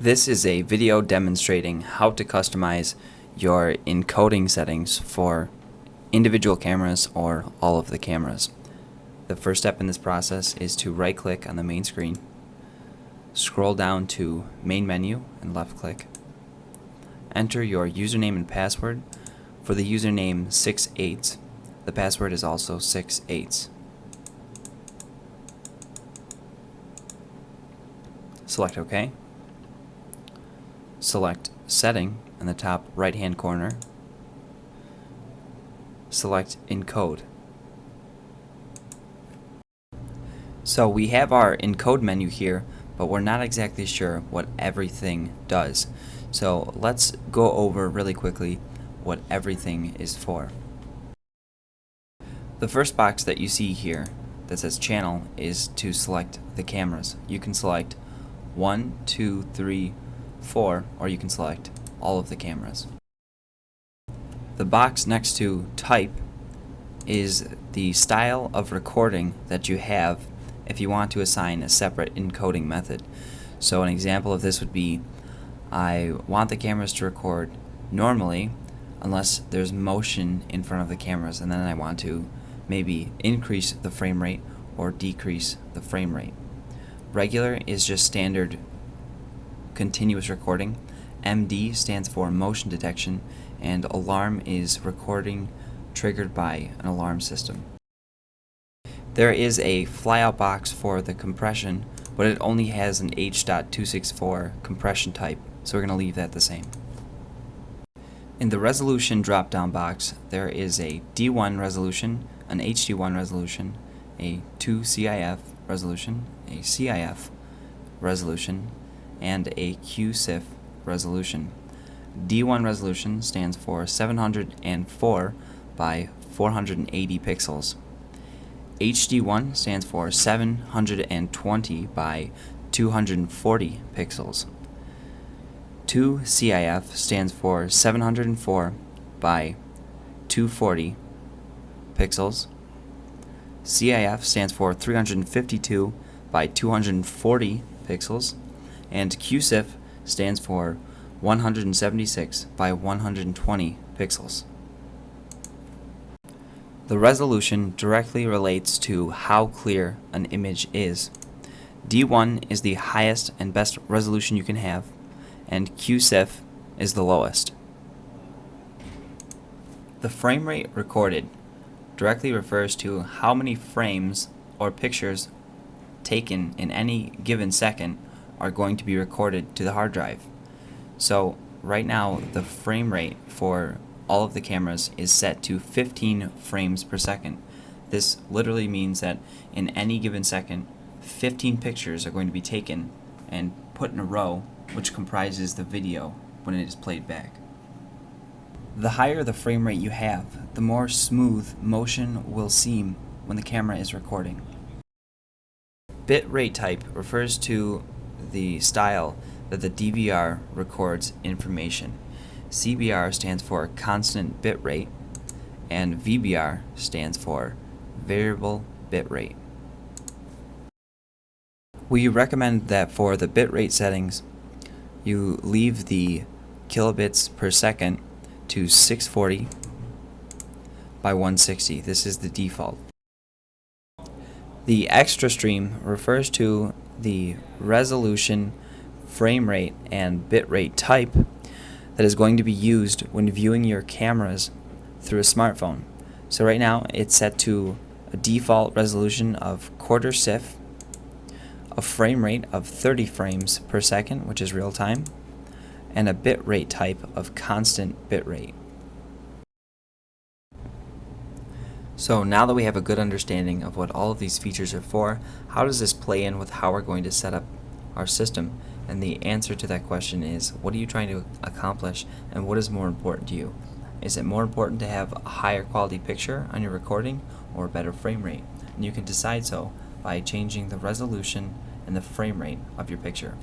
This is a video demonstrating how to customize your encoding settings for individual cameras or all of the cameras. The first step in this process is to right-click on the main screen, scroll down to Main Menu and left-click. Enter your username and password. For the username 68, the password is also 68. Select OK. Select Setting in the top right-hand corner. Select Encode. So we have our encode menu here, but we're not exactly sure what everything does. So let's go over really quickly what everything is for. The first box that you see here that says Channel is to select the cameras. You can select 1, 2, 3, 4, or you can select all of the cameras. The box next to Type is the style of recording that you have if you want to assign a separate encoding method. So an example of this would be, I want the cameras to record normally unless there's motion in front of the cameras, and then I want to maybe increase the frame rate or decrease the frame rate. Regular is just standard continuous recording. MD stands for motion detection, and alarm is recording triggered by an alarm system. There is a flyout box for the compression, but it only has an H.264 compression type, so we're going to leave that the same. In the resolution drop-down box, there is a D1 resolution, an HD1 resolution, a 2 CIF resolution, a CIF resolution, and a QSIF resolution. D1 resolution stands for 704 by 480 pixels. HD1 stands for 720 by 240 pixels. 2 CIF stands for 704 by 240 pixels. CIF stands for 352 by 240 pixels. And QSIF stands for 176 by 120 pixels. The resolution directly relates to how clear an image is. D1 is the highest and best resolution you can have, and QSIF is the lowest. The frame rate recorded directly refers to how many frames or pictures taken in any given second are going to be recorded to the hard drive. So right now the frame rate for all of the cameras is set to 15 frames per second. This literally means that in any given second, 15 pictures are going to be taken and put in a row, which comprises the video when it is played back. The higher the frame rate you have, the more smooth motion will seem when the camera is recording. Bitrate type refers to the style that the DVR records information. CBR stands for constant bit rate, and VBR stands for variable bit rate. We recommend that for the bitrate settings, you leave the kilobits per second to 640 by 160. This is the default. The extra stream refers to the resolution, frame rate, and bitrate type that is going to be used when viewing your cameras through a smartphone. So right now it's set to a default resolution of quarter CIF, a frame rate of 30 frames per second, which is real time, and a bitrate type of constant bitrate. So now that we have a good understanding of what all of these features are for, how does this play in with how we're going to set up our system? And the answer to that question is, what are you trying to accomplish, and what is more important to you? Is it more important to have a higher quality picture on your recording or a better frame rate? And you can decide so by changing the resolution and the frame rate of your picture.